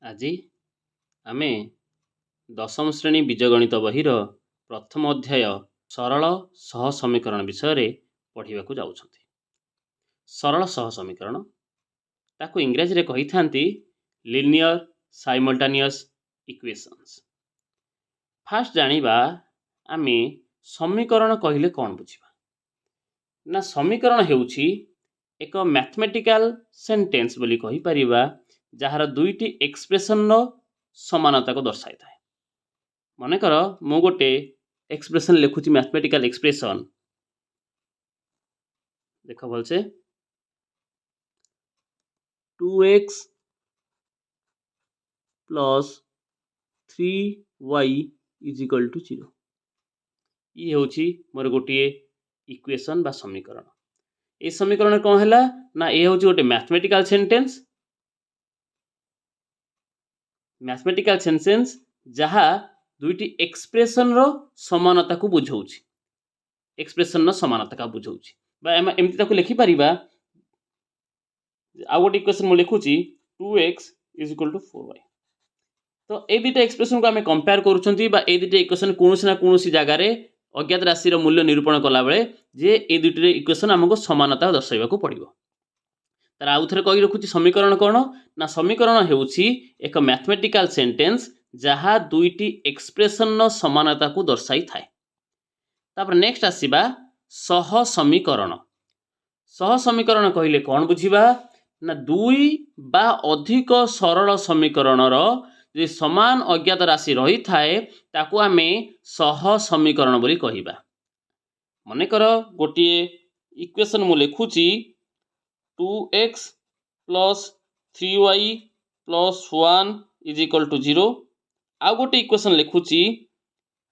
ଆଜି ଆମେ ଦଶମ ଶ୍ରେଣୀ ବୀଜଗଣିତ ବହିର ପ୍ରଥମ ଅଧ୍ୟାୟ ସରଳ ସହ ସମୀକରଣ ବିଷୟରେ ପଢ଼ିବାକୁ ଯାଉଛନ୍ତି। ସରଳ ସହ ସମୀକରଣ ତାକୁ ଇଂରାଜୀରେ କହିଥାନ୍ତି ଲିନିୟର ସାଇମଲ୍ଟାନିୟସ୍ ଇକ୍ୱେସନ୍ସ। ଫାଷ୍ଟ ଜାଣିବା ଆମେ ସମୀକରଣ କହିଲେ କ'ଣ ବୁଝିବା। ନା ସମୀକରଣ ହେଉଛି ଏକ ମ୍ୟାଥମେଟିକାଲ ସେଣ୍ଟେନ୍ସ ବୋଲି କହିପାରିବା ଯାହାର ଦୁଇଟି ଏକ୍ସପ୍ରେସନର ସମାନତାକୁ ଦର୍ଶାଇଥାଏ। ମନେକର ମୁଁ ଗୋଟେ ଏକ୍ସପ୍ରେସନ ଲେଖୁଛି ମ୍ୟାଥମେଟିକାଲ ଏକ୍ସପ୍ରେସନ, ଦେଖ ଭଲସେ 2x plus 3y is equal to 0। ଇଏ ହେଉଛି ମୋର ଗୋଟିଏ ଇକ୍ୱେସନ ବା ସମୀକରଣ। ଏ ସମୀକରଣ କ'ଣ ହେଲା ନା ଏ ହେଉଛି ଗୋଟେ ମ୍ୟାଥମେଟିକାଲ ସେଣ୍ଟେନ୍ସ ଯାହା ଦୁଇଟି ଏକ୍ସପ୍ରେସନର ସମାନତାକୁ ବୁଝାଉଛି। ଏକ୍ସପ୍ରେସନର ସମାନତା ବୁଝାଉଛି ବା ଆମେ ଏମିତି ତାକୁ ଲେଖିପାରିବା। ଆଉ ଗୋଟେ ଇକ୍ୱେସନ ମୁଁ ଲେଖୁଛି 2x is equal to 4y। ତ এই দুইটা ଏକ୍ସପ୍ରେସନକୁ ଆମେ କମ୍ପେୟାର କରୁଛନ୍ତି ବା এই ଦୁଇଟା ଇକ୍ୱେସନ କୌଣସି ନା କୌଣସି ଜାଗାରେ ଅଜ୍ଞାତ ରାଶିର ମୂଲ୍ୟ ନିରୂପଣ କଲାବେଳେ ଯେ এই ଦୁଇଟି ଇକ୍ୱେସନ ଆମକୁ ସମାନତା ଦର୍ଶାଇବାକୁ ପଡ଼ିବ। ତାର ଆଉ ଥରେ କହି ରଖୁଛି ସମୀକରଣ କ'ଣ ନା ସମୀକରଣ ହେଉଛି ଏକ ମ୍ୟାଥମେଟିକାଲ ସେଣ୍ଟେନ୍ସ ଯାହା ଦୁଇଟି ଏକ୍ସପ୍ରେସନର ସମାନତାକୁ ଦର୍ଶାଇଥାଏ। ତାପରେ ନେକ୍ସଟ ଆସିବା ସହ ସମୀକରଣ। ସହ ସମୀକରଣ କହିଲେ କ'ଣ ବୁଝିବା ନା ଦୁଇ ବା ଅଧିକ ସରଳ ସମୀକରଣର ଯଦି ସମାନ ଅଜ୍ଞାତ ରାଶି ରହିଥାଏ ତାକୁ ଆମେ ସହ ସମୀକରଣ ବୋଲି କହିବା। ମନେକର ଗୋଟିଏ ଇକ୍ୱେସନ ମୁଁ ଲେଖୁଛି 2x plus 3y plus 1 is equal to 0। ଆଉ ଗୋଟେ ଇକ୍ୱେସନ ଲେଖୁଛି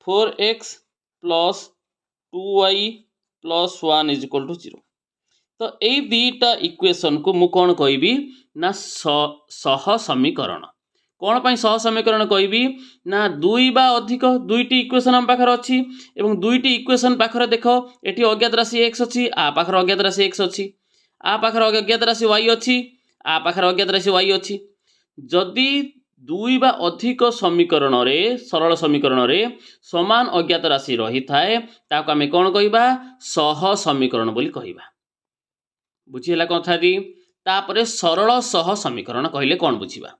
4x plus 2y plus 1 is equal to 0। ତ ଏଇ ଦୁଇଟା ଇକ୍ୱେସନକୁ ମୁଁ କ'ଣ କହିବି ନା ସହ ସମୀକରଣ। କ'ଣ ପାଇଁ ସହ ସମୀକରଣ କହିବି ନା ଦୁଇ ବା ଅଧିକ ଦୁଇଟି ଇକ୍ୱେସନ ଆମ ପାଖରେ ଅଛି ଏବଂ ଦୁଇଟି ଇକ୍ୱେସନ ପାଖରେ ଦେଖ ଏଠି ଅଜ୍ଞାତ ରାଶି x ଅଛି, ଆ ପାଖରେ ଅଜ୍ଞାତ ରାଶି x ଅଛି, ଆ ପାଖରେ ଅଜ୍ଞାତ ରାଶି y ଅଛି, ଆ ପାଖରେ ଅଜ୍ଞାତ ରାଶି y ଅଛି। ଯଦି ଦୁଇ ବା ଅଧିକ ସମୀକରଣରେ ସରଳ ସମୀକରଣରେ ସମାନ ଅଜ୍ଞାତ ରାଶି ରହିଥାଏ ତାକୁ ଆମେ କ'ଣ କହିବା ସହ ସମୀକରଣ ବୋଲି କହିବା। ବୁଝିହେଲା କଥାଟି। ତାପରେ ସରଳ ସହ ସମୀକରଣ କହିଲେ କ'ଣ ବୁଝିବା।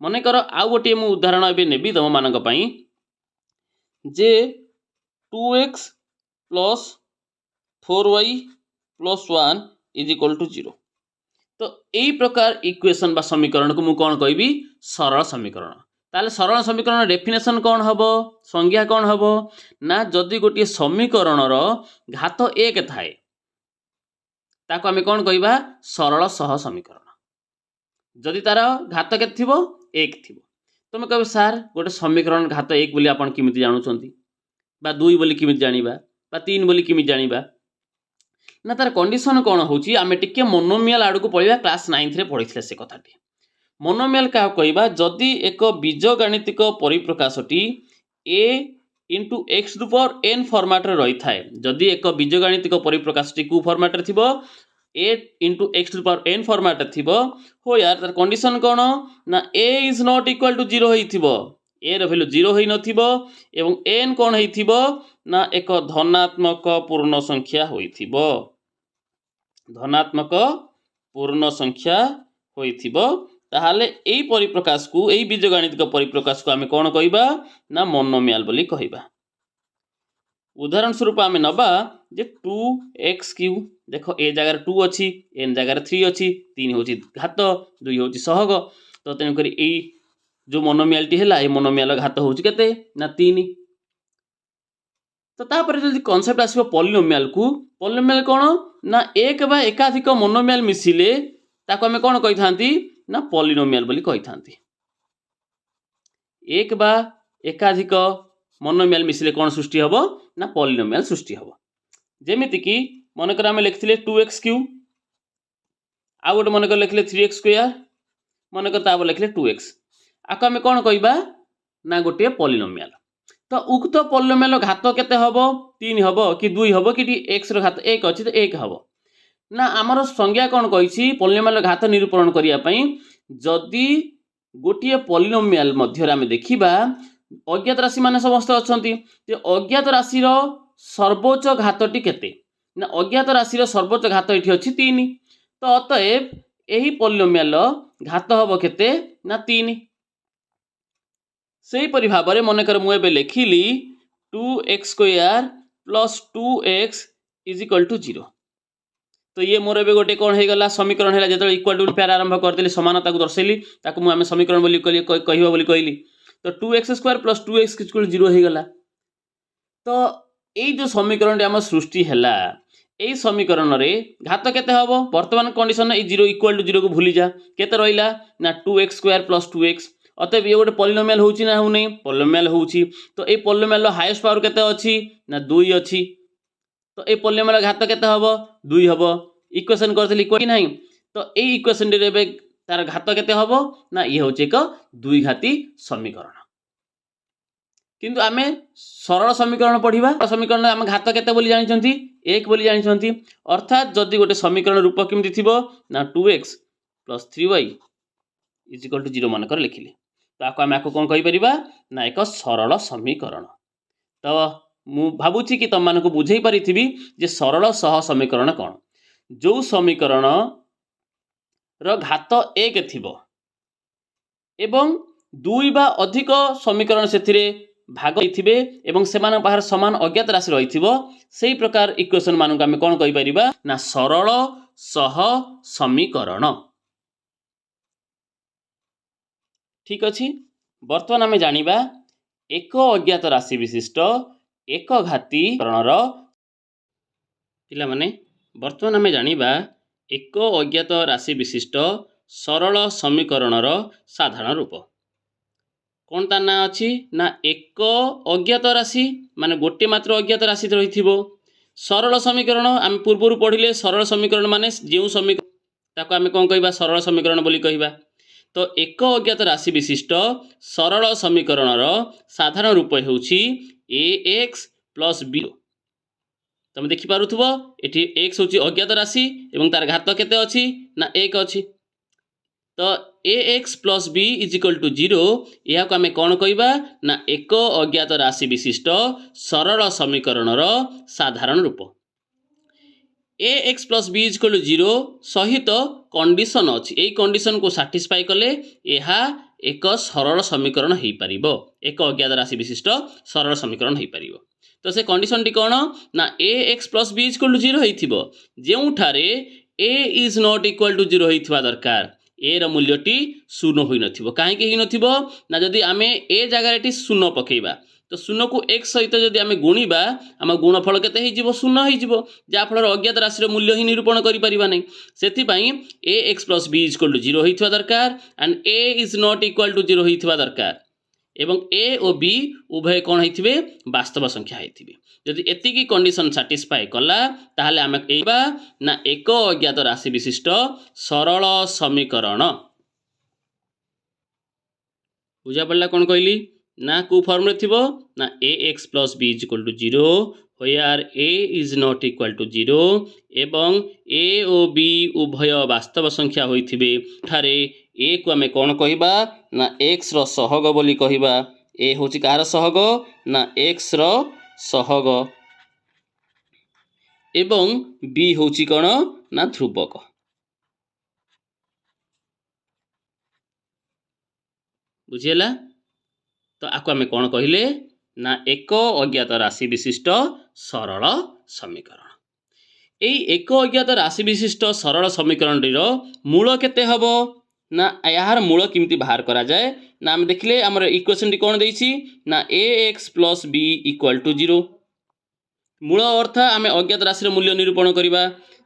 ମନେକର ଆଉ ଗୋଟିଏ ମୁଁ ଉଦାହରଣ ଏବେ ନେବି ତମମାନଙ୍କ ପାଇଁ ଯେ 2x plus 4y plus 1 is equal to 0। ତ ଏଇ ପ୍ରକାର ଇକ୍ୱେସନ ବା ସମୀକରଣକୁ ମୁଁ କ'ଣ କହିବି ସରଳ ସମୀକରଣ। ତାହେଲେ ସରଳ ସମୀକରଣ ଡେଫିନେସନ କ'ଣ ହେବ, ସଂଜ୍ଞା କ'ଣ ହେବ ନା ଯଦି ଗୋଟିଏ ସମୀକରଣର ଘାତ 1 ଥାଏ ତାକୁ ଆମେ କ'ଣ କହିବା ସରଳ ସହ ସମୀକରଣ। ଯଦି ତାର ଘାତ କେତେ ଥିବ 1 ଥିବ। ତୁମେ କହିବ ସାର୍ ଗୋଟେ ସମୀକରଣ ଘାତ 1 ବୋଲି ଆପଣ କେମିତି ଜାଣୁଛନ୍ତି ବା 2 ବୋଲି କେମିତି ଜାଣିବା ବା 3 ବୋଲି କେମିତି ଜାଣିବା। ନା ତାର କଣ୍ଡିସନ କ'ଣ ହେଉଛି ଆମେ ଟିକେ ମୋନୋମିଆଲ ଆଡ଼କୁ ପଳେଇବା। କ୍ଲାସ୍ 9ରେ ପଢ଼ିଥିଲେ ସେ କଥାଟି। ମୋନୋମିଆଲ କାହାକୁ କହିବା ଯଦି ଏକ ବୀଜଗାଣିତିକ ପରିପ୍ରକାଶଟି a into x to power n ଫର୍ମାଟରେ ରହିଥାଏ। ଯଦି ଏକ ବୀଜଗାଣିତିକ ପରିପ୍ରକାଶଟି କେଉଁ ଫର୍ମାଟରେ ଥିବ a into x to power n ଫର୍ମାଟରେ ଥିବ ହୋ ୟାର ତାର କଣ୍ଡିସନ କ'ଣ ନା a is not equal to 0 ହେଇଥିବ, a ର ଭ୍ୟାଲୁ 0 ହେଇନଥିବ ଏବଂ n କ'ଣ ହେଇଥିବ ନା ଏକ ଧନାତ୍ମକ ପୂର୍ଣ୍ଣ ସଂଖ୍ୟା ହୋଇଥିବ। ଧନାତ୍ମକ ପୂର୍ଣ୍ଣ ସଂଖ୍ୟା ହୋଇଥିବ ତାହେଲେ ଏଇ ପରିପ୍ରକାଶକୁ ଏଇ ବୀଜଗାଣିତିକ ପରିପ୍ରକାଶକୁ ଆମେ କ'ଣ କହିବା ନା ମୋନୋମିଆଲ ବୋଲି କହିବା। ଉଦାହରଣ ସ୍ୱରୂପ ଆମେ ନେବା ଯେ 2x³ ଦେଖ ଏ ଜାଗାରେ 2 ଅଛି, n ଜାଗାରେ 3 ଅଛି, 3 ହେଉଛି ଘାତ, 2 ହେଉଛି ସହଗ। ତ ତେଣୁକରି ଏଇ ଯେଉଁ ମୋନୋମିଆଲଟି ହେଲା এই ମୋନୋମିଆଲ ଘାତ ହେଉଛି କେତେ ନା 3। ତ ତାପରେ ଯଦି କନସେପ୍ଟ ଆସିବ ପଲିନୋମିଆଲକୁ, ପଲିନୋମିଆଲ କ'ଣ ନା ଏକ ବା ଏକାଧିକ ମୋନୋମିଆଲ ମିଶିଲେ ତାକୁ ଆମେ କ'ଣ କହିଥାନ୍ତି ନା ପଲିନୋମିଆଲ ବୋଲି କହିଥାନ୍ତି। ଏକ ବା ଏକାଧିକ ମୋନୋମିଆଲ ମିଶିଲେ କ'ଣ ସୃଷ୍ଟି ହେବ ନା ପଲିନୋମିଆଲ ସୃଷ୍ଟି ହେବ। ଯେମିତିକି ମନେକର ଆମେ ଲେଖିଥିଲେ 2x³, ଆଉ ଗୋଟେ ମନେକର ଲେଖିଲେ 3x², ମନେକର ତାପରେ ଲେଖିଲେ 2x। ଆକୁ ଆମେ କ'ଣ କହିବା ନା ଗୋଟିଏ ପଲିନୋମିଆଲ। ତ ଉକ୍ତ ପଲିନୋମିଆଲ ଘାତ କେତେ ହେବ 3 ହେବ କି 2 ହେବ କି x ର ଘାତ 1 ଅଛି ତ 1 ହେବ। ନା ଆମର ସଂଜ୍ଞା କ'ଣ କହିଛି ପଲିନୋମିଆଲ ଘାତ ନିରୂପଣ କରିବା ପାଇଁ ଯଦି गोटे पॉलिनोमियल मध्य आम देखा अज्ञात राशि मान समस्त अच्छा अज्ञात राशि सर्वोच्च घातटी केते ना अज्ञात राशि सर्वोच्च घात ये अच्छी 3 तो अतएव यही पॉलिनोमियल घात हम केते ना 3 से परि भाव में मनकर मुझे लिखिली 2x² plus 2x is equal to 0 तो ये मोर ए गोटे कौन हो गला समीकरण है जो इक्वल टू प्यार आरंभ करदेली समानता को दर्शेली आम समीकरण बोली कहली तो 2x² प्लस 2x इक्वल 0 हो गला तो ये जो समीकरण आम सृष्टि है यही समीकरण रे घात केते हबो वर्तमान कंडीशन ए 0 इक्वल टू 0 को भूली जा केते रहिला ना 2x² प्लस 2x अतएव ये गोटे पॉलिनोमियल होउची ना होउनी पॉलिनोमियल होउची तो ये पॉलिनोमियल हाईएस्ट पावर केते अछि ना 2 अछि तो ये पॉलिनोमियल घात केते हबो 2 हबो इक्वेशन करथि इक्वल नहीं तो ये इक्वेशन रे तार घात केते हबो ना ये होउची एक द्विघाती समीकरण किंतु आमे सरल समीकरण पढ़िबा समीकरण आम घात केते बोली जानिछंती 1 बोली जानिछंती अर्थात जदि गोटे समीकरण रूप केमति थिबो ना 2x plus 3y is equal to 0 मन कर लिखिले तो आको आमे आको कोन कहि परिबा ना एक सरल समीकरण तो मु भाबुची कि तुम मानको बुझेई परिथिबी जे सरल सह समीकरण कोन जो समीकरण रो घात 1 थिबो एवं 2 बा अधिक समीकरण सेथिरे भाग थे एवं सेमान बाहर समान अज्ञात राशि रही से प्रकार इक्वेशन मानक आम कौन कहि ना सरल सह समीकरण ठीक अच्छी बर्तमान आम जानिबा एक अज्ञात राशि विशिष्ट एक घाती करणर पिला माने बर्तमान आम जानिबा एक अज्ञात राशि विशिष्ट सरल समीकरणर साधारण रूप कौन तार ना अच्छी ना एक अज्ञात राशि माने गोटे मात्र अज्ञात राशि रही सरल समीकरण आम पूर्व पढ़िले सरल समीकरण माने जो समीकरण ताको आम कौन कहबा सरल समीकरण बोली कहबा तो एक अज्ञात राशि विशिष्ट सरल समीकरणर साधारण रूप होउछि ax प्लस b तुम देखि पारुथबो एठी x होउछि अज्ञात राशि एवं तार घात केते अछि ना 1 अछि तो ax plus b is equal to 0 यह को आम कौन कहबा ना एक अज्ञात राशि विशिष्ट सरल समीकरणर साधारण रूप ax plus b is equal to 0 सहित कंडीशन अछि एई कंडीशन को सैटिस्फाई कले यह एक सरल समीकरण हो पारिबो एक अज्ञात राशि विशिष्ट सरल समीकरण हो पारिबो तो से कंडीशन टी कौन ना ax plus b is equal to 0 होइथिबो जेउठारे a is not equal to 0 होइथिबा दरकार ए रो मूल्यटी शून्य होई नथिबो काहे के ही नथिबो ना जदि आमे ए जगह टी शून्य पकेइबा तो शून्य को x सहित जदि आमे गुणीबा आम गुणफल केते ही जीवो शून्य ही जीवो जा फल अज्ञात राशि रो मूल्य ही निरूपण करि परिबा नै सेति पई ax plus b is equal to 0 होइथिबा दरकार and a is not equal to 0 होइथिबा दरकार एवं a और b उभय कौन होइथिबे वास्तव संख्या होइथिबे यदि एतिकी कंडीशन सैटिस्फाई कला ताहले आमे कहबा ना एक अज्ञात राशि विशिष्ट सरल समीकरण बुझा पड़ला कौन कहली ना को फॉर्म रे थिबो ना ax plus b is equal to 0 where a is not equal to 0 एवं a और b उभय वास्तव संख्या होइथिबे ठारे a को आमे कौन कहबा ना x रो सहग बोली कहबा a होची कार सहग ना x रो सहग एवं b होची कौन ना ध्रुवक बुझिएला तो आको आमे कौन कहले ना एक अज्ञात राशि विशिष्ट सरल समीकरण एई एक अज्ञात राशि विशिष्ट सरल समीकरण रो मूल केते हबो ना यार मूल किमती बाहर करा जाए ना हम देखले हमर इक्वेशन टी कोन देइछि ना ax plus b equal to 0 मूल अर्थ आमे अज्ञात राशि रो मूल्य निरूपण करिबा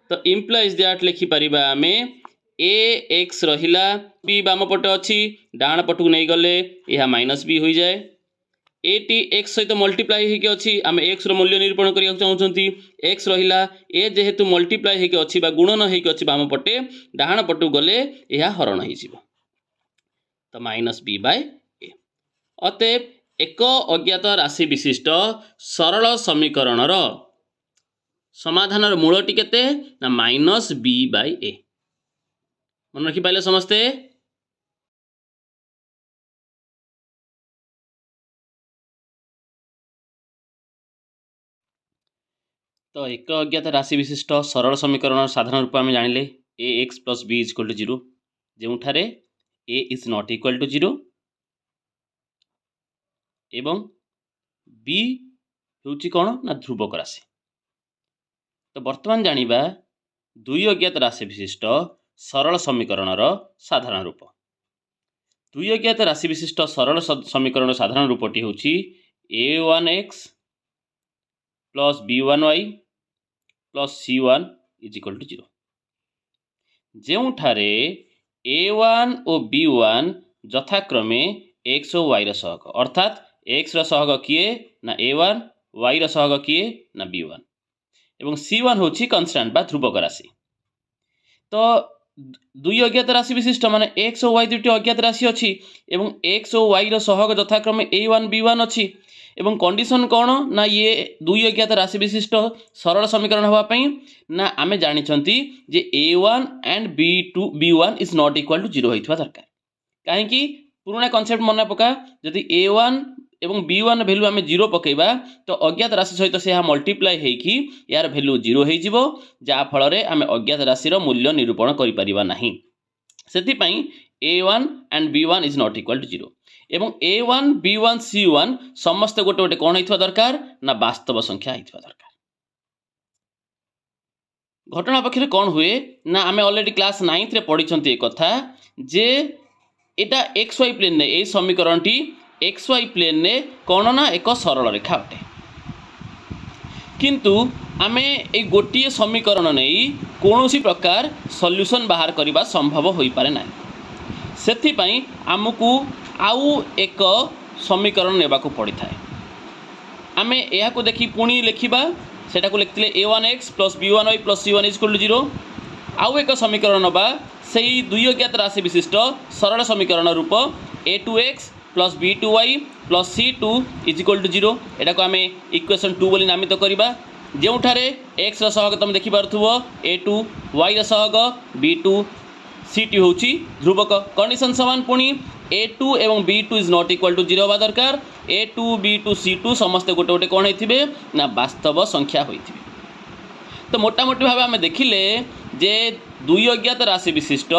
तो इम्प्लाइज दैट लिखि परिबा आमे ax रहिला b बाम पटे अछि डाण पटु नै गले यह माइनस b होई जाए एटी x सहित मल्टीप्लाई होके अछि आमे x रो मूल्य निरूपण करिया चाहउछंती x रहिला a जेहेतु मल्टीप्लाई होके अछि बा गुणन होके अछि बाम पटे डाहाण पटु गले यह हरण होई जिवो तो माइनस b बाय a अतएव एक अज्ञात राशि विशिष्ट सरल समीकरणर समाधानर मूलटी केते ना माइनस b बाय a मन रखि पाइले समस्ते। तो एक अज्ञात राशि विशिष्ट सरल समीकरण साधारण रूप में जानिले a x plus b is equal to 0 जोठारे a is not equal to 0 एवं बी होउची कोन ना ध्रुवक राशि। तो वर्तमान जानिबा दुई अज्ञात राशि विशिष्ट सरल समीकरणर साधारण रूप। दुई अज्ञात राशि विशिष्ट सरल समीकरण साधारण रूपटी होउची a1x plus b1y plus c1 is equal to 0 जोठारे a1 और b1 यथाक्रमे x और y सहग अर्थात x सहग किए ना a1 y सहग किए ना b1 एवं c1 होची कन्स्टांट बा ध्रुवक राशि। तो दुई अज्ञात राशि विशिष्ट माने x और y दुटी अज्ञात राशि अच्छी एवं x और y सहग यथाक्रमे a1 b1 अच्छी एवं कंडीशन कौन ना ये दुई अज्ञात राशि विशिष्ट सरल समीकरण हवा पई ना आमे जानि छंती जे a1 and b1 is not equal to 0 होइथवा दरकार। काहे कि पुराना कांसेप्ट मन पका जदि a1 एवं b1 वैल्यू आमे 0 पकेबा तो अज्ञात राशि सहित से हा मल्टीप्लाई हेकी यार वैल्यू 0 हे जिवो जा फल रे आमे अज्ञात राशि रो मूल्य निरूपण करि परिबा नाही। सेति पई a1 and b1 is not equal to 0 एवं a1 b1 c1 समस्त गोटे गोटे कौन होइथवा दरकार ना वास्तव संख्या होइथवा दरकार। घटना पक्षरे कौन हुए ना आमे ऑलरेडी क्लास 9th रे पढ़ी छंती एक कथा जे एटा xy प्लेन ने ए समीकरणटी xy प्लेन ने कौन ना एक सरल रेखा अटे किंतु आमे ए गोटिए समीकरण नहीं कौनसी प्रकार सॉल्यूशन बाहर करबा संभव होई पारे ना। सेथि पई आमकू आउ एक समीकरण नेबाकू पड़ी थाए। आमे एहा को देखि पुणी लिखिबा सेटा को लिखतिले a1x plus b1y plus c1 is equal to 0 आउ एक समीकरण नबा सेही दुई अज्ञात राशि विशिष्ट सरल समीकरण रूप a2x plus b2y plus c2 is equal to 0 एटा को आमे इक्वेशन 2 बोली नामित करिबा जोठारे x रा सहग तुम देखि पारथुबो a2 y रा सहग b2 c2 होची ध्रुवक कंडीशन समान पुणी a2 एवं b2 is not equal to 0 बा दरकार a2 b2 c2 समस्त गोटे गोटे कौन होइथिबे ना वास्तव संख्या होइथिबे। तो मोटा मोटी भाव आम देखिले जे दुई अज्ञात राशि विशिष्ट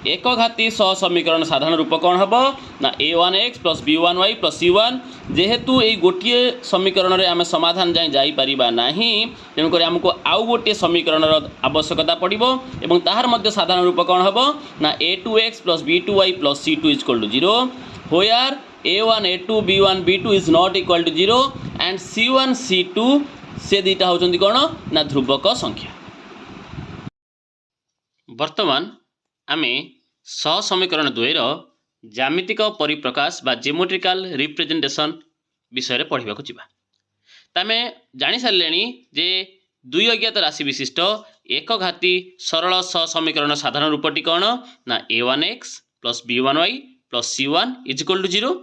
एक घाती समीकरण साधारण रूप कौन हम ना a1x plus b1y plus c1 जेहेतु ये गोटे समीकरण रे आम समाधान जाए जाइपारिबा नाही तेणुक आमको आउ गोटे समीकरण आवश्यकता पड़ो एवं ताहार मध्य साधारण रूप कौन हम ना a2x plus b2y plus c2 is equal to 0 where a1 a2 b1 b2 is not equal to 0 and c1 c2 से दुईटा होचंती कौन ना ध्रुवक संख्या। वर्तमान आमे समीकरण द्वयर ज्यामितिक परिप्रकाश बा जियोमेट्रिकल रिप्रेजेंटेशन विषय रे पढ़िबा को जिबा। तमे जानि सारलेनी जे दुई अज्ञात राशि विशिष्ट एक घाती सरल समीकरण साधारण रूपटी कौन ना a1x plus b1y plus c1 is equal to 0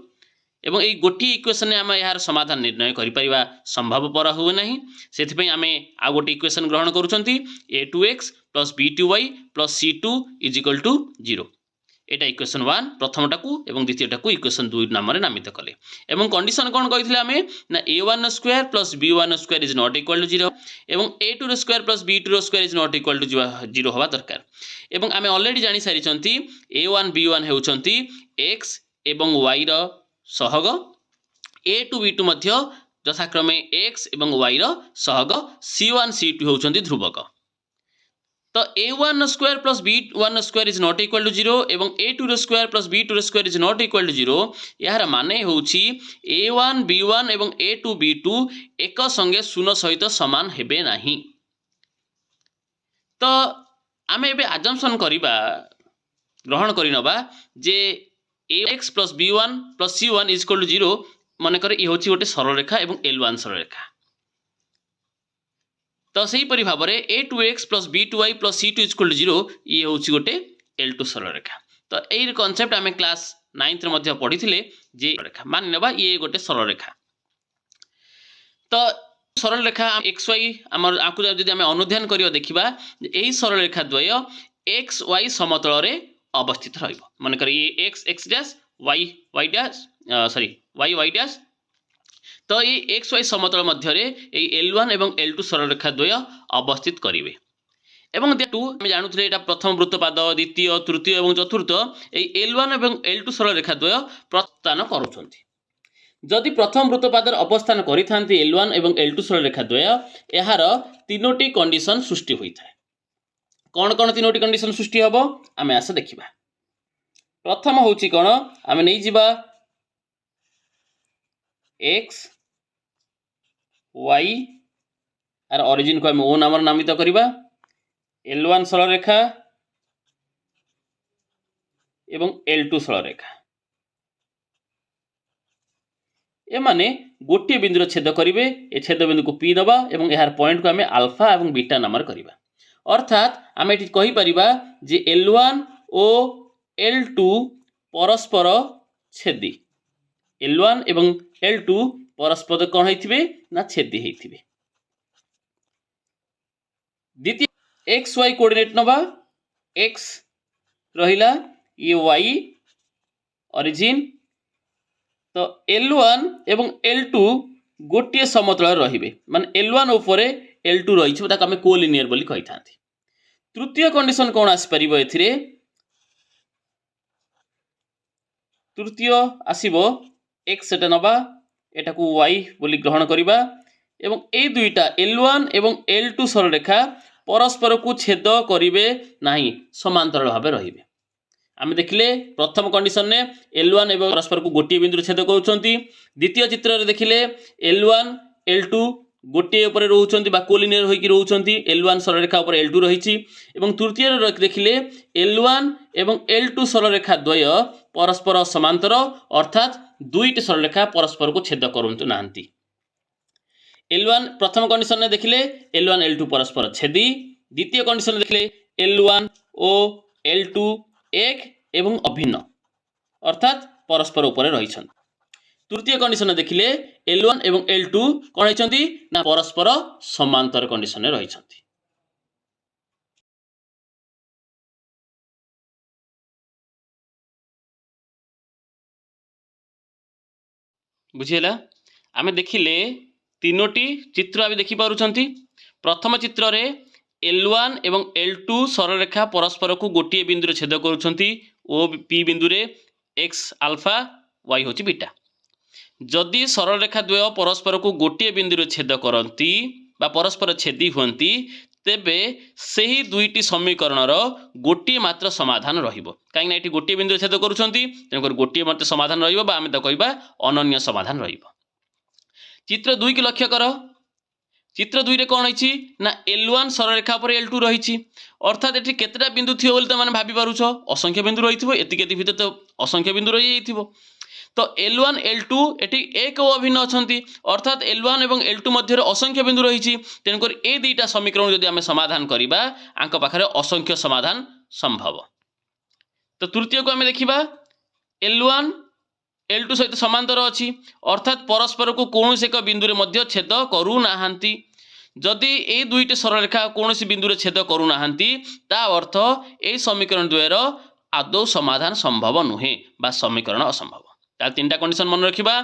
एवं ये गोटे इक्वेशन आम यार समाधान निर्णय करिपरिबा संभवपर हुए नहीं से आम आ गोटे इक्वेशन ग्रहण करुँच a2x plus b2y plus c2 is equal to 0 एटा इक्वेशन 1 प्रथमटा को एवं द्वितीयटा को इक्वेशन 2 नाम नामित कले एवं कंडीशन कौन कही आम ना a1 square plus b1 square is not equal to 0 एवं a2 square plus b2 square is not equal to 0 हवा दरकार एवं आम ऑलरेडी जानी सारी a1 b1 होउछंती x एवं y रो सहग a2 b2 मध्य यथाक्रमे x एवं y रो सहग c1 c2 होउछंती ध्रुवक। तो a1 square plus b1 square is not equal to 0 एवं a2 square plus b2 square is not equal to 0 यार माने होउछि a1 b1 एवं a2 b2 एक संगे शून्य सहित समान हेबे नाही। तो आमे एबे अजम्पशन करिबा ग्रहण करिनबा जे ax plus b1 plus c1 is equal to 0 मन करे ये होछि गोटे सरल रेखा एवं l1 सरल रेखा। तो सही परि भाव में a2x plus b2y plus c2 is equal to 0 ये होछि गोटे l2 सरल रेखा। तो एई कांसेप्ट आमे क्लास 9th रे मध्ये पढ़िथिले जे रेखा मान नेबा ये गोटे सरल रेखा। तो सरल रेखा xy हमर आकु जदि आमे अनुध्यान करियो देखिबा एई सरल रेखा द्वय xy समतल रे अवस्थित रहिबो मन करे ये x x dash y y dash y y dash. तो ये एक्स वाई समतल मध्य L1 एवं L2 सरलरेखा द्वय अवस्थित करेंगे। एवं टू आम जानूले यहाँ प्रथम वृत्तपाद द्वितीय तृतीय और चतुर्थ ये L1 एवं L2 सरलरेखा द्वय प्रस्थान करुँच। जदि प्रथम वृत्तपादर अवस्थान करिथांती L1 एवं L2 सरलरेखा द्वय यार तीनोटी कंडीशन सृष्टि होता है। कौन कौन तीनोटी कंडीशन सृष्टि हम आम आस देखा। प्रथम हूँ कौन आम नहीं जीवा एक्स वाई आर ओरिजिन को आम ओ नाम नामित करवा L1 सरलरेखा एवं L2 सरलरेखा एमाने गोटे बिंदुर छेद करेंगे। ए छेद बिंदु को पी दबा एवं यार पॉइंट को आम आल्फा एवं बीटा नाम करवा। अर्थात आम ये कहीपर जे L1 और L2 परस्पर छेदी L1 एवं L2 परस्पर कौन होइथिबे ना छेदी होइथिबे। द्वितीय एक्स वाई कोऑर्डिनेट नबा एक्स रहिला ये वाई ओरिजिन तो L1 एवं L2 गोटे समतल रहिबे माने L1 ऊपर L2 रही ताको आम कोलिनियर बोली कहि थांती। तृतीय कंडीशन कौन आसपार एथिरे तृतीय आसीबो एक्स सेटा नबा एटा को वाई बोली ग्रहण करिबा एवं ए दुईटा L1 एवं L2 सरलरेखा परस्पर को छेद करिवे नाही समांतर भाव रहिबे। आम देखिले प्रथम कंडीशन ने L1 एवं परस्पर को गोटे बिंदु छेद करुछंती। द्वितीय चित्र रे देखिले L1 L2 गोटे ऊपर रोचंती बा कोलिनियर होइकी रोचंती L1 सरलरेखा ऊपर L2 रहिछि एवं तृतीय रे देखिले L1 एवं L2 सरलरेखा द्वय परस्पर समांतर अर्थात दुईटी सरलरेखा परस्पर को छेद करंतु नांती। L1 प्रथम कंडीशन ने देखिले L1 L2 परस्पर छेदी। द्वितीय कंडीशन देखिले L1 ओ L2 एक एवं अभिन्न अर्थात परस्पर ऊपर रहिछन। तृतीय कंडीशन देखिले L1 एवं L2 कौन होइछंती ना परस्पर समांतर कंडीशन रे रहिछंती। बुझिला आमे देखिले तीनोटी चित्र आबे देखि पारुछंती। प्रथम चित्र रे L1 एवं L2 सरलरेखा परस्पर को गोटे बिंदु छेद करुछंती ओ पी बिंदु रे x अल्फा y होची बीटा। जदि सरलरेखा द्वय परस्पर को गोटे बिंदु छेद करती बा परस्पर छेदी हुंती तेबे सही दुईटी समीकरणर गोटे मात्र समाधान रहिबो। काहेकि एटी गोटे बिंदु छेद करुछंती तेनकर गोटे मात्र समाधान रहिबो बा आमे त कहबा अनन्य समाधान रहिबो। चित्र 2 की लक्ष्य कर। चित्र 2 रे कौन होइछि ना L1 सरलरेखा पर L2 रहिछि अर्थात एटी केतेटा बिंदु थियो बोली त माने भाबी पारुछ असंख्य बिंदु रहिथिबो एतिकेति भितर तो असंख्य बिंदु रहि जाइथिबो। तो L1 L2 एटी एक और अभिन्न अछंती अर्थात L1 एवं L2 मध्य असंख्य बिंदु रहिछि तेनकर ए दुईटा समीकरण जदि आमे समाधान करिबा आंक पाखरे असंख्य समाधान संभव। तो तृतीय को आमे देखिबा L1 L2 सहित समांतर अछि अर्थात परस्पर को कोनोसी एक बिंदु रे मध्य छेद करू नाहंती। जदि ए दुईटी सरलरेखा कोनोसी बिंदु रे छेद करू नाहंती ता अर्थ ए समीकरण द्वयर आदौ समाधान संभव नुहे बा समीकरण असंभव। ता तीनटा कंडीशन मन रखिबा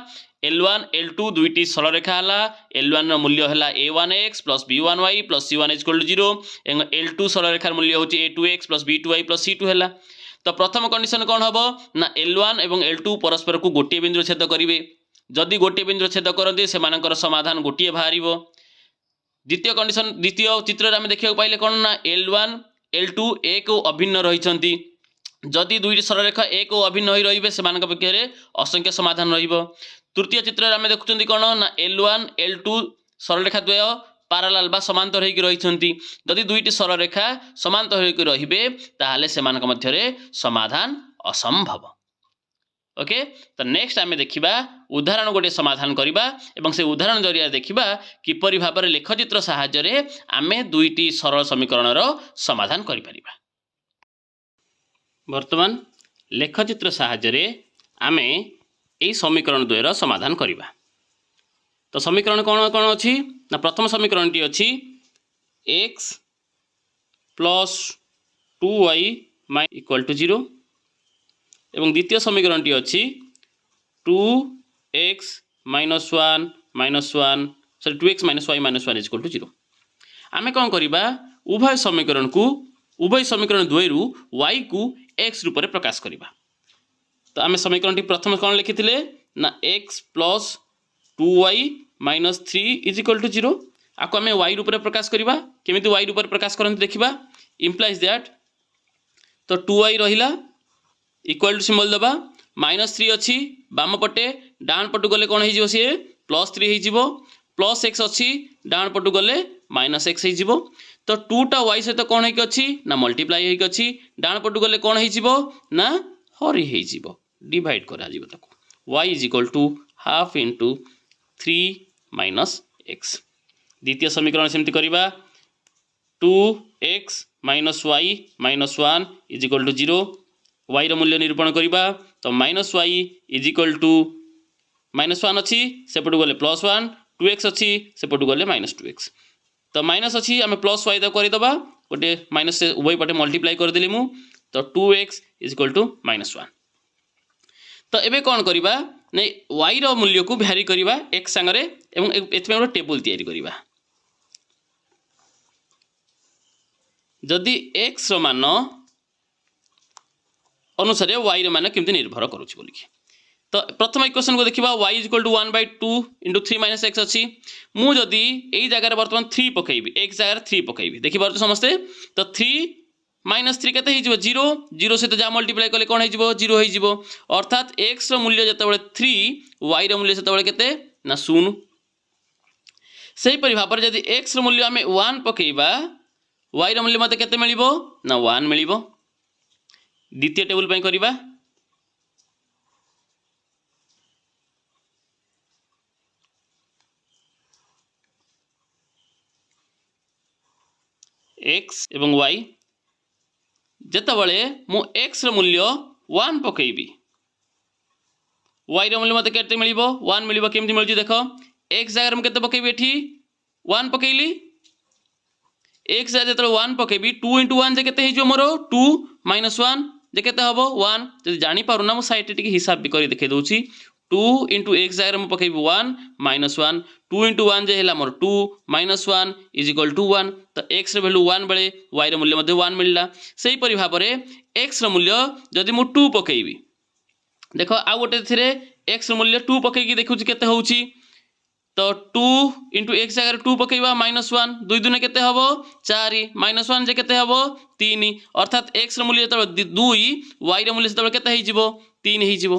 L1 L2 दुईटी सरलरेखा हला L1 रो मूल्य हला a1x + b1y + c1 = 0 एवं L2 सरलरेखार मूल्य होची a2x + b2y + c2 हला। तो प्रथम कंडीशन कौन हम ना L1 एवं L2 परस्पर को गोटे बिंदु छेद करेंगे। जदि गोटे बिंदु छेद करते से समाधान गोटे बाहर। द्वितीय कंडीशन द्वितीय चित्र आम देखा पाइले कौन ना L1 L2 एक अभिन्न रही। जदि दुईटी सरलरेखा एक अभिन्न हो रे से पक्षे असंख्य समाधान रहिबो। तृतीय चित्र आम देखुं कौन ना L1 L2 सरलरेखा द्वय पारालाल बा समांतर होइक रहिछंती। जदि दुईटी सरलरेखा समांतर होइक रहिबे ताहाले सेमानक मध्यरे समाधान असंभव। ओके तो नेक्स्ट आमे देखिबा उदाहरण गोटे समाधान करिबा एवं से उदाहरण जरिया देखिबा किपरि भाबरे लेखचित्र सहायता रे आमे दुईटी सरल समीकरणर समाधान करि परिबा। वर्तमान लेखचित्र सहायता रे आमे एई समीकरण द्वयर समाधान करिबा। तो समीकरण कौन कौन अच्छी ना प्रथम समीकरण टी अच्छी x + 2y = 0 एवं द्वितीय समीकरण टी अच्छी 2x - 1 minus 1 sorry 2x minus y minus 1 equal to 0 आमे कौन करिबा उभय समीकरण द्वयरु y को x रूप में प्रकाश करिबा तो आमे समीकरण टी प्रथम कौन लिखिथिले ना x plus 2y minus 3 is equal to 0 आको आमे y रूप में प्रकाश करिबा केमिति y रूप में प्रकाश करन देखिबा इंप्लाइज दैट तो 2y रहिला इक्वल टू सिंबल दबा माइनस 3 अच्छी बाम पटे डाण पटु गले कौन हो सी प्लस 3 हो प्लस x अच्छी डाण पटु गले माइनस x हो तो 2टा y सहित कौन होइक अच्छी ना मल्टीप्लाई होइक अच्छी डाण पटु गले कौन हो ना हरि हो डिवाइड करा जिवो ताको y is equal to half into 3 minus x द्वितीय समीकरण सेमती करिबा 2x minus y minus 1 is equal to 0 y रो मूल्य निरूपण करिबा तो minus y is equal to minus 1 अच्छी सेपटू गले प्लस 1 2x अच्छी सेपटू गले माइनस 2x तो माइनस अच्छी आम प्लस y तो करदे गोटे माइनस से उभय पटे मल्टीप्लाई करदेली मु तो 2x is equal to minus 1 तो एबे कौन करिबा नै y रो मूल्य को भ्यारी करिबा x संगरे एवं एथमे गोटे टेबल तैयारी करिबा जदि x रो मान अनुसार y रो मान केमती निर्भर करूछि बोलिकी तो प्रथम इक्वेशन को देखिबा y is equal to 1/2 into 3 minus x अच्छी मु जदि एई जगह वर्तमान 3 पकेबी x जगह 3 पकेबी देखि बार समस्ते तो 3 माइनस 3 केते हिजिबो 0 0 से तो जा मल्टीप्लाई कले कोन हिजिबो 0 हिजिबो अर्थात x रो मूल्य जतबेले 3 y रो मूल्य जतबेले केते ना 0 सेही परि भाबर जदि x रो मूल्य हमें 1 पकेबा y रो मूल्य मते केते मिलिबो ना 1 मिलिबो द्वितीय टेबल पई करिबा x एवं y जेतबेले मु x रो मूल्य 1 पकेबी y रो मूल्य मते केते मिलिबो 1 मिलिबो केमति मिलजि देखो x जगह हम केते पकेबी एठी 1 पकेइली x जगह जेतबेले 1 पकेबी 2 * 1 जे केते हिजो मोर 2 - 1 जे केते हबो 1 जदि जानि पारु ना मु साइड टिके हिसाब भी करी देखे दोछि 2 * x जगह हम पकेबी 1 - 1 2 * 1 जे हैला मोर 2 - 1 इज इक्वल टू 1 तो x रो वैल्यू 1 बेले y रो मूल्य मध्ये 1 मिलला सेही परि भाबरे x रो मूल्य जदि मु 2 पकेबी देखो आ गोटे थिरे x रो मूल्य 2 पकेकी देखुछि केते होउछि तो 2 * x जगह 2 पकेबा -1 2 दुने केते हबो 4 -1 जे केते हबो 3 अर्थात x रो मूल्य जतबे 2 y रो मूल्य जतबे केते हिजिबो 3 हिजिबो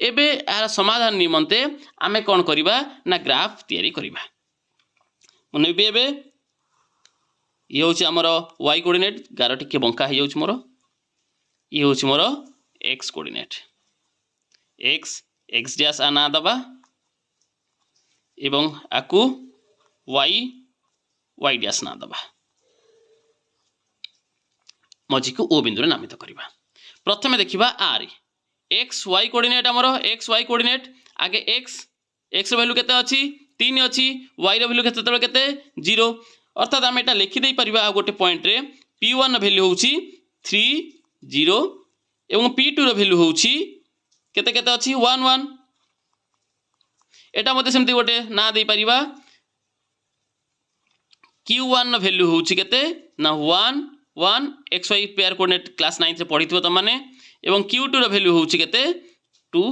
एबे आर समाधान निमंते आमे कोन करिबा ना ग्राफ तयारी करिबा मने एबे ये होछि हमर y कोऑर्डिनेट गार टिके बंका हे होछि मोर ये होछि मोर x कोऑर्डिनेट x डैश आना दबा एवं आकु y डैश ना दबा मझी को ओ बिंदु रे नामित करिबा प्रथमे देखिबा r x y कोऑर्डिनेट हमर x y कोऑर्डिनेट आगे x रो वैल्यू केते अछि 3 अछि y रो वैल्यू केते तबे केते 0 अर्थात हम एटा लिखि देई परिबा आ गोटे पॉइंट रे p1 वैल्यू होउछि 3 0 एवं p2 रो वैल्यू होउछि केते केते अछि 1 1 एटा मते सेमति गोटे ना देई परिबा q1 वैल्यू होउछि केते ना 1 1 xy पेयर कोऑर्डिनेट क्लास 9 से पढिथिबो त माने एवं q2 रो वैल्यू होउछि केते 2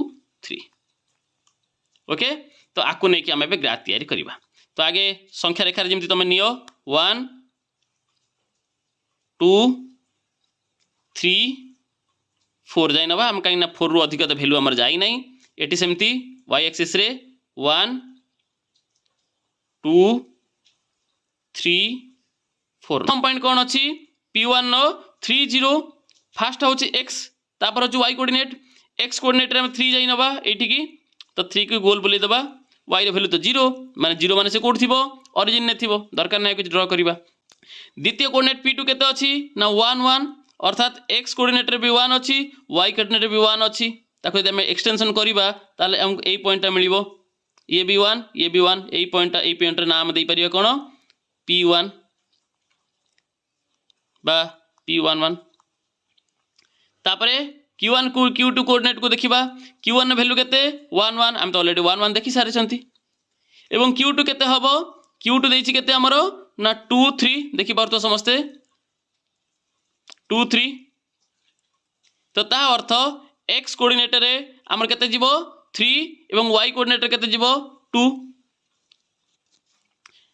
3 ओके तो आकु नै कि हम एबे ग्राफ तयारी करिबा तो आगे संख्या रेखा रे जेमति तमे नियो 1 2 3 4 जाय नबा हम काई ना 4 रु अधिक त वैल्यू हमर जाई नै एटी सेमति y एक्सिस रे 1 2 3 4 प्रथम पॉइंट कोन अछि p1 नो 3 0 फर्स्ट होछि x तापर होछि y कोऑर्डिनेट x कोऑर्डिनेट रे हम 3 जाई नबा एठी की तो 3 को गोल बुले दबा y रो वैल्यू तो 0 माने से कोड थिबो ओरिजिन ने थिबो दरकार नै कुछ ड्रा करिबा द्वितीय कोऑर्डिनेट p2 केते अछि ना 1 1 अर्थात x कोऑर्डिनेट रे भी 1 अछि y कोऑर्डिनेट रे भी 1 अछि ताको यदि हम एक्सटेंशन करिबा ताले हम एई पॉइंट मिलिबो ये भी 1 एई पॉइंट रे नाम देई परिबा कोन p1 बा p11 तापरे q1 को q2 कोऑर्डिनेट को देखिबा q1 वैल्यू केते 1 1 हम तो ऑलरेडी 1 1 देखि सारे छंती एवं Q2 केते हबो Q2 देछि केते हमरो ना 2 3 देखि परतो समस्ते 2 3 तो ता अर्थ x कोऑर्डिनेट रे हमर केते जीवो 3 एवं y कोऑर्डिनेट रे केते जीवो 2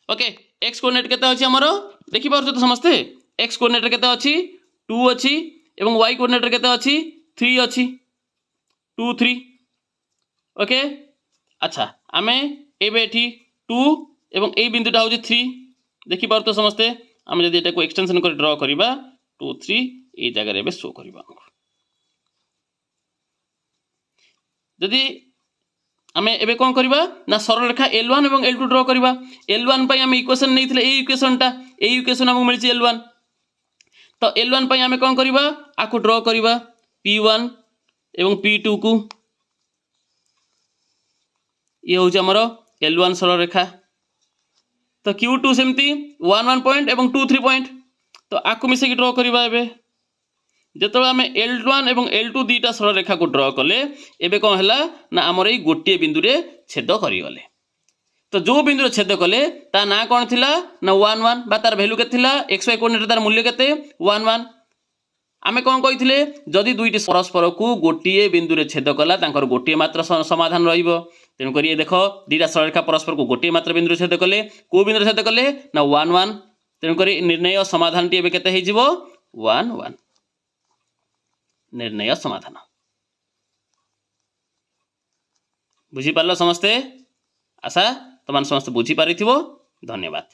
ओके x कोऑर्डिनेट केते अछि हमरो देखि परतो तो समस्ते x कोऑर्डिनेट रे केते अछि 2 अछि एवं y कोऑर्डिनेट रे केते अछि 3 अछि 2 3 ओके अच्छा आमे एबे एठी 2 एवं ए बिंदुटा होछि 3 देखि परतो समस्ते आमे जदि एटा को एक्सटेंशन कर ड्रा करिबा 2 3 ए जगह रे एबे शो करिबा जदि आमे एबे कोन करिबा ना सरल रेखा L1 एवं L2 ड्रा करिबा L1 पई आमे इक्वेशन नैथिले ए इक्वेशन हमु मिलछि L1 तो L1 पई आमे कोन करिबा आको ड्रा करिबा P1 एवं P2 को ये होछि हमरो L1 सरल रेखा तो Q2 सेमती 1 1 पॉइंट एवं 2 3 पॉइंट तो आको मिसे की ड्रा करिबा एबे जेतबे आमे L1 एवं L2 दीटा सरल रेखा को ड्रा कले एबे कोन हला ना हमर ए गोटिए बिंदु रे छेद करि गले तो जो बिंदु रे छेद कले ता ना कोन थिला ना 1 1 बा तार वैल्यू के थिला xy कोऑर्डिनेट तार मूल्य केते 1 1 आमे कोन कहिथिले जदि दुईटी परस्पर को गोटिए बिंदु रे छेद कला तांकर गोटिए मात्र समाधान रहिबो तेनु करी देखो दीटा सरल रेखा परस्पर को गोटिए मात्र बिंदु रे छेद कले को बिंदु रे छेद कले ना 1 1 तेनु करी निर्णय समाधान टी एबे केते हे जिवो 1 1 निर्णय समाधान बुझी पारलो समस्ते आशा तमान समस्त बुझी पारिथिबो धन्यवाद।